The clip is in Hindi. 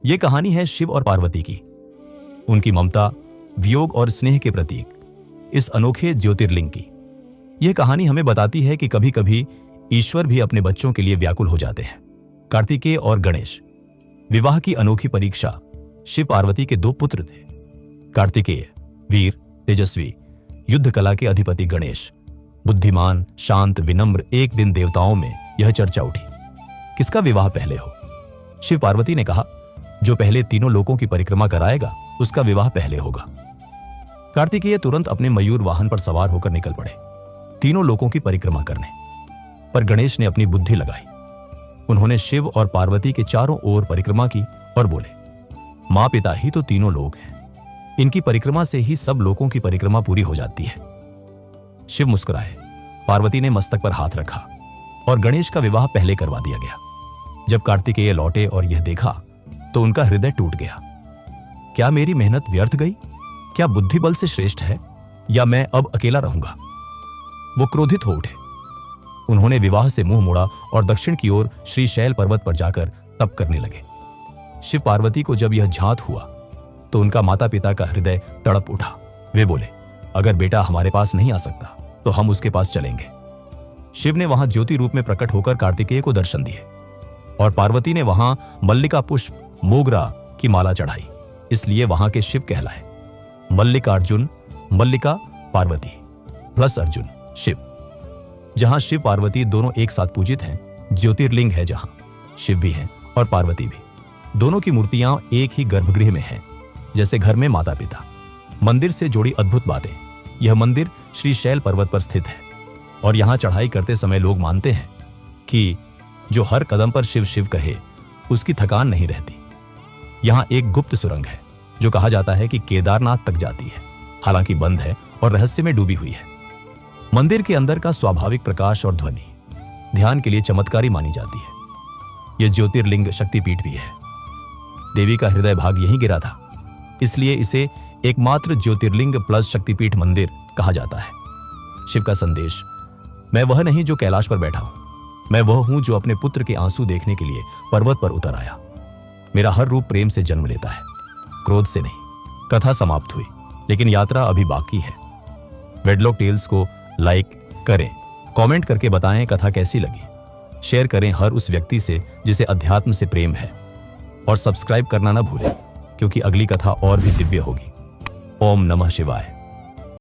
ये कहानी है शिव और पार्वती की, उनकी ममता, वियोग और स्नेह के प्रतीक इस अनोखे ज्योतिर्लिंग की। यह कहानी हमें बताती है कि कभी कभी ईश्वर भी अपने बच्चों के लिए व्याकुल हो जाते हैं। कार्तिकेय और गणेश, विवाह की अनोखी परीक्षा। शिव पार्वती के दो पुत्र थे। कार्तिकेय वीर, तेजस्वी, युद्ध कला के अधिपति गणेश बुद्धिमान, शांत, विनम्र। एक दिन देवताओं में यह चर्चा उठी, किसका विवाह पहले हो। शिव पार्वती ने कहा, जो पहले तीनों लोकों की परिक्रमा कराएगा उसका विवाह पहले होगा। कार्तिकेय तुरंत अपने मयूर वाहन पर सवार होकर निकल पड़े तीनों लोकों की परिक्रमा करने। पर गणेश ने अपनी बुद्धि लगाई। उन्होंने शिव और पार्वती के चारों ओर परिक्रमा की और बोले, मां पिता ही तो तीनों लोक हैं, इनकी परिक्रमा से ही सब लोकों की परिक्रमा पूरी हो जाती है। शिव मुस्कुराए, पार्वती ने मस्तक पर हाथ रखा और गणेश का विवाह पहले करवा दिया गया। जब कार्तिकेय लौटे और यह देखा तो उनका हृदय टूट गया। क्या मेरी मेहनत व्यर्थ गई? क्या बुद्धि बल से श्रेष्ठ है, या मैं अब अकेला रहूंगा? वो क्रोधित हो उठे। उन्होंने विवाह से मुंह मोड़ा और दक्षिण की ओर श्री शैल पर्वत पर जाकर तप करने लगे। शिव पार्वती को जब यह झांत हुआ तो उनका माता पिता का हृदय तड़प उठा। वे बोले, अगर बेटा हमारे पास नहीं आ सकता तो हम उसके पास चलेंगे। शिव ने वहां ज्योति रूप में प्रकट होकर कार्तिकेय को दर्शन दिए और पार्वती ने वहां मल्लिका पुष्प, मोगरा की माला चढ़ाई, इसलिए वहां के शिव कहलाए। मल्लिकार्जुन, मल्लिका पार्वती प्लस अर्जुन शिव। जहां शिव पार्वती दोनों एक साथ पूजित हैं, ज्योतिर्लिंग है जहां शिव भी हैं और पार्वती भी। दोनों की मूर्तियां एक ही गर्भगृह में हैं, जैसे घर में माता पिता। मंदिर से जुड़ी अद्भुत बातें। यह मंदिर श्री शैल पर्वत पर स्थित है और यहां चढ़ाई करते समय लोग मानते हैं कि जो हर कदम पर शिव शिव कहे उसकी थकान नहीं रहती। यहां एक गुप्त सुरंग है जो कहा जाता है कि केदारनाथ तक जाती है, हालांकि बंद है और रहस्य में डूबी हुई है। मंदिर के अंदर का स्वाभाविक प्रकाश और ध्वनि ध्यान के लिए चमत्कारी मानी जाती है। यह ज्योतिर्लिंग शक्तिपीठ भी है। देवी का हृदय भाग यहीं गिरा था, इसलिए इसे एकमात्र ज्योतिर्लिंग प्लस शक्तिपीठ मंदिर कहा जाता है। शिव का संदेश, मैं वह नहीं जो कैलाश पर बैठा हूं, मैं वह हूं जो अपने पुत्र के आंसू देखने के लिए पर्वत पर उतर आया। मेरा हर रूप प्रेम से जन्म लेता है, क्रोध से नहीं। कथा समाप्त हुई, लेकिन यात्रा अभी बाकी है। वेडलॉक टेल्स को लाइक करें, कमेंट करके बताएं कथा कैसी लगी। शेयर करें हर उस व्यक्ति से जिसे अध्यात्म से प्रेम है, और सब्सक्राइब करना ना भूलें, क्योंकि अगली कथा और भी दिव्य होगी। ओम नमः शिवाय।